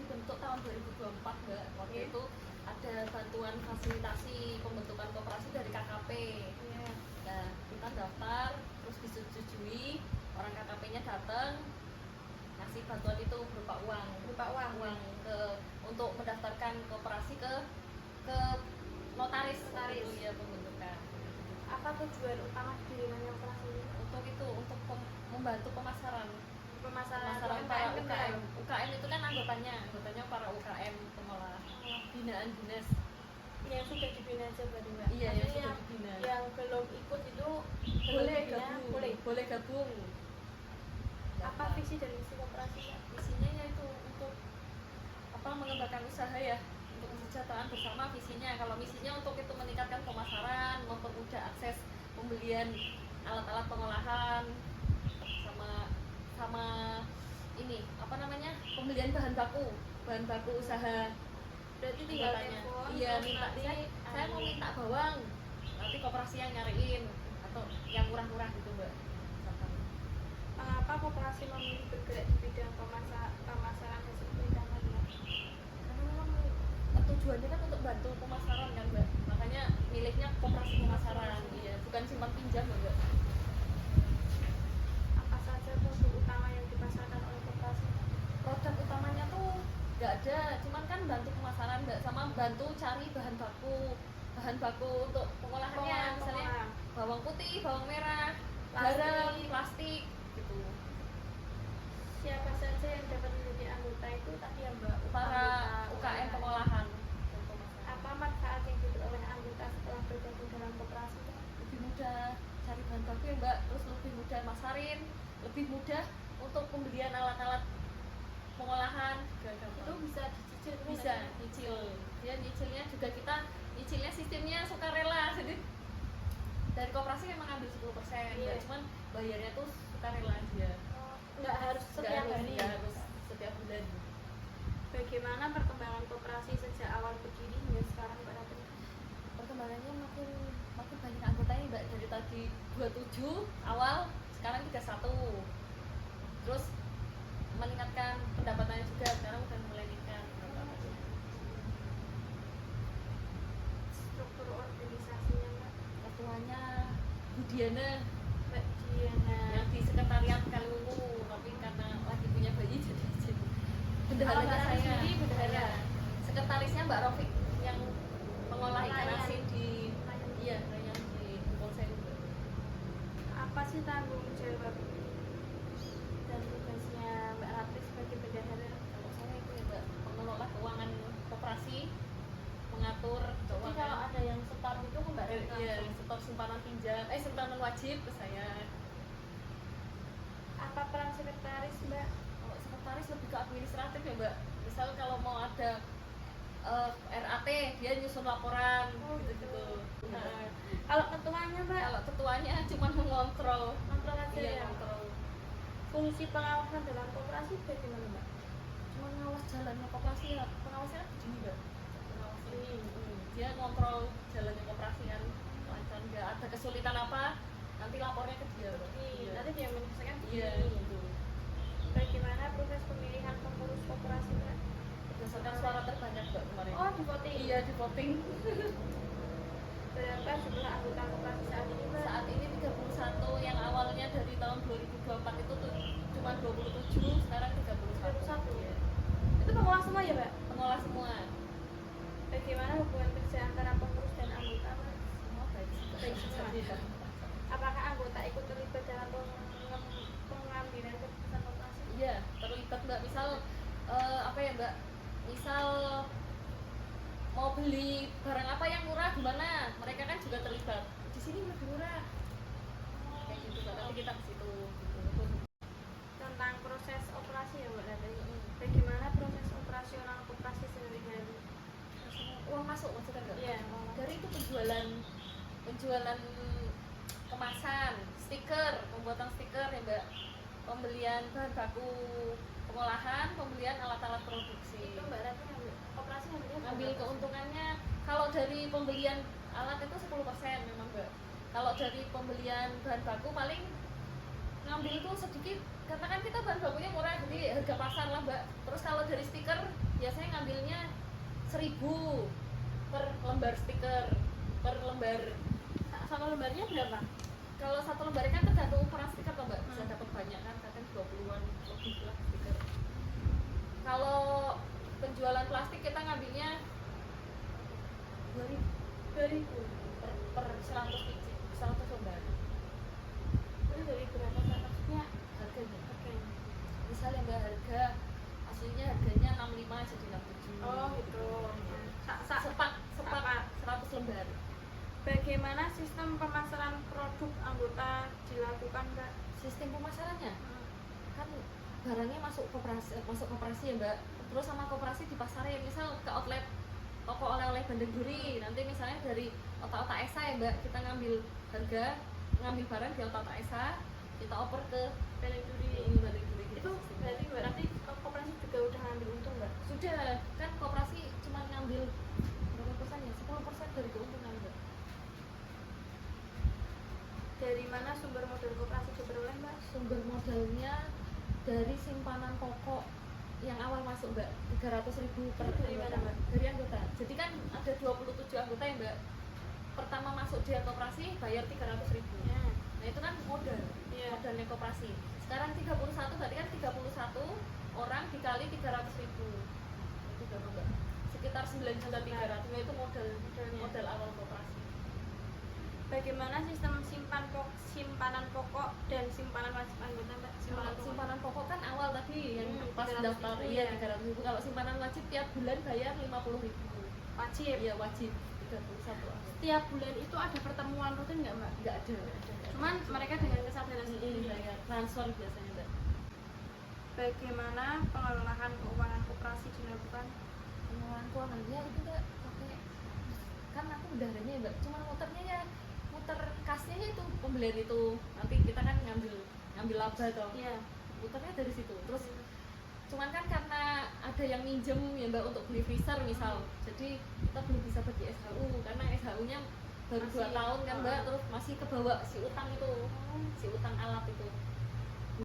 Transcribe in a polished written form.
dibentuk tahun 2024 Mbak. Waktu itu ada bantuan fasilitasi pembentukan koperasi dari KKP. Nah, kita daftar, terus disetujui, orang KKP-nya datang, ngasih bantuan itu berupa uang untuk mendaftarkan koperasi ke notaris itu ya pembentukan. Apa tujuan utama didirikannya koperasi ini? Untuk membantu pemasaran Pemasaran para UKM. UKM itu kan anggotanya para UKM pengolah binaan dinas. Yang sudah dibina aja berarti Mbak? Iya, yang sudah dibina. Yang belum ikut itu boleh gabung. Apa visi dan misi koperasi Mbak? Visinya yaitu untuk mengembangkan usaha ya, untuk kesejahteraan bersama visinya. Kalau misinya untuk itu meningkatkan pemasaran, mempermudah akses pembelian alat-alat pengolahan, sama ini pembelian bahan baku usaha. Berarti tinggal telepon. Iya, saya mau minta bawang, nanti koperasi yang nyariin atau yang murah-murah gitu Mbak. Mengapa koperasi memilih bergerak di bidang pemasaran hasil perikanan Mbak? Karena memang tujuannya kan untuk bantu pemasaran kan Mbak, makanya miliknya koperasi pemasaran. Iya, bukan simpan pinjam Mbak. Apa saja produk utama yang dipasarkan oleh koperasi? Produk utamanya tuh nggak ada, cuman kan bantu pemasaran Mbak, sama bantu cari bahan baku untuk pengolahannya. Misalnya bawang putih, bawang merah, garam, plastik gitu. Siapa saja yang dapat menjadi anggota itu tadi ya Mbak? Para UKM pengolahan. Apa manfaat yang diperoleh anggota setelah bergabung dalam koperasi? Lebih mudah cari bahan baku ya Mbak, terus lebih mudah masarin, lebih mudah untuk pembelian alat-alat pengolahan. Itu bisa dicicil? Bisa nyicil. Dia nyicilnya juga, kita nyicilnya sistemnya sukarela. Jadi dari koperasi memang ambil 10%, ya, cuman bayarnya tuh sukarela aja. Nggak harus setiap hari? Nggak harus setiap bulan. Bagaimana perkembangan koperasi sejak awal berdiri hingga sekarang Mbak Ratri? Perkembangannya makin banyak anggotanya Mbak, dari tadi 27 awal, sekarang 31. Terus meningkatkan pendapatannya juga, sekarang udah mulai meningkat pendapatannya. Struktur organisasinya Mbak? Ketuanya Budiana, Mbak Diana yang di sekretariat Kaliwungu, tapi karena lagi punya bayi jadi izin. Bendaharanya saya, bendahara. Sekretarisnya Mbak Rofik yang mengolah ikan asin di Rayan di Polsek. Apa sih tanggung jawab dan tugasnya Mbak Ratri sebagai bendahara? Kalau saya itu ya Mbak, mengelola keuangan koperasi, mengatur keuangan. Jadi kalau ada yang setor itu ke Mbak Ratri? Iya, setor simpanan wajib ke saya. Apa peran sekretaris Mbak? Kalau sekretaris lebih ke administratif ya Mbak. Misal kalau mau ada RAT, dia nyusun laporan gitu. Nah, kalau ketuanya Mbak? Kalau ketuanya cuma mengontrol. Kontrol aja ya? Kontrol. Fungsi pengawasan dalam koperasi bagaimana Mbak? Cuma ngawas jalannya koperasi ya. Pengawasnya begini Mbak. Dia ngontrol jalannya koperasi kan lancar, nggak ada kesulitan apa, nanti lapornya ke dia. Nanti dia menyelesaikan. Iya gitu. Bagaimana proses pemilihan pengurus koperasi Mbak? Berdasarkan suara terbanyak Mbak kemarin. Oh, di voting? Iya, di voting. Berapa jumlah anggota koperasi saat ini Mbak? Saat ini 31, yang awalnya dari tahun 2024 itu tuh cuma 27, sekarang 31. Ya. Itu pengolah semua ya Mbak? Pengolah semua. Bagaimana hubungan kerja antara pengurus dan anggota Mbak? Semua baik semua. Apakah anggota ikut terlibat dalam pengambilan keputusan koperasi? Iya, terlibat Mbak. Misal Mbak? Misal mau beli barang apa yang murah gimana? Mereka kan juga terlibat. Di sini lebih murah. Kayak gitu Mbak. Nanti kita ke situ. Gitu. Tentang proses operasi ya Mbak Ratri. Bagaimana proses operasional koperasi sehari-hari? Uang masuk maksudnya Mbak? Iya. Dari itu penjualan kemasan, stiker, pembuatan stiker ya Mbak, pembelian bahan baku pengolahan, pembelian alat-alat produksi. Itu Mbak Ratri koperasi ngambil keuntungannya. Kalau dari pembelian alat itu 10% memang Mbak. Kalau dari pembelian bahan baku paling ngambil itu sedikit karena kan kita bahan bakunya murah, jadi harga pasar lah mbak. Terus kalau dari stiker biasanya ngambilnya 1.000 per lembar stiker, per lembar. Sama lembarnya berapa? Kalau satu lembar kan tergantung ukuran stiker tuh mbak, bisa dapat banyak kan, kadang 20-an lebih lah stiker. Kalau penjualan plastik kita ngambilnya 2.000 per 100 biji, 100 lembar. Itu dari berapa Mbak? Maksudnya Harganya harganya? misalnya mbak, harga aslinya harganya 65 jadi 67. Oh gitu. sepak 100 lembar. Bagaimana sistem pemasaran produk anggota dilakukan Mbak? Sistem pemasarannya kan barangnya masuk koperasi ya mbak, terus sama koperasi dipasarin misal ke outlet toko oleh-oleh Bandeng Duri. Nanti misalnya dari otak-otak Esa ya mbak, kita ngambil barang di otak-otak Esa, kita oper ke Bandeng Duri. Bandeng Duri Itu berarti berarti koperasi juga udah ngambil untung Mbak? sudah kan. Koperasi cuma ngambil berapa persen ya, 10% dari keuntungan mbak. Dari mana sumber modal koperasi diperoleh Mbak? Sumber modalnya dari simpanan pokok yang awal masuk mbak, 300.000 per Dari mana, Mbak? Dari anggota. Jadi kan ada 27 anggota ya mbak. Pertama masuk dia koperasi bayar 300.000. Ya. Nah itu kan modal, Iya. modalnya koperasi. Sekarang 31 berarti kan 31 orang dikali 300.000. Itu berapa mbak? Sekitar 9.300.000. Nah, itu modal awal koperasi. Bagaimana sistem simpanan pokok dan simpanan wajib anggota Mbak? Kalau simpanan pokok kan awal tadi yang pas 300.000, daftar ya. 300.000. Kalau simpanan wajib tiap bulan bayar 50.000. Wajib. Iya wajib 31 anggota. Setiap bulan itu ada pertemuan rutin nggak Mbak? Nggak ada. Cuman mereka dengan kesadaran sendiri. Bayar transfer biasanya mbak. Bagaimana pengelolaan keuangan koperasi dilakukan? Pengelolaan keuangan ya itu mbak pakai, kan aku bendaharanya ya mbak, cuma muternya ya muter kasnya ya itu pembelian itu, nanti kita kan ngambil laba toh. Iya. Muternya dari situ. Terus cuman kan karena ada yang minjem ya mbak untuk beli freezer misal, jadi kita belum bisa bagi SHU karena SHU nya baru 2 Masih, tahun kan mbak, terus masih kebawa si utang itu, si utang alat itu.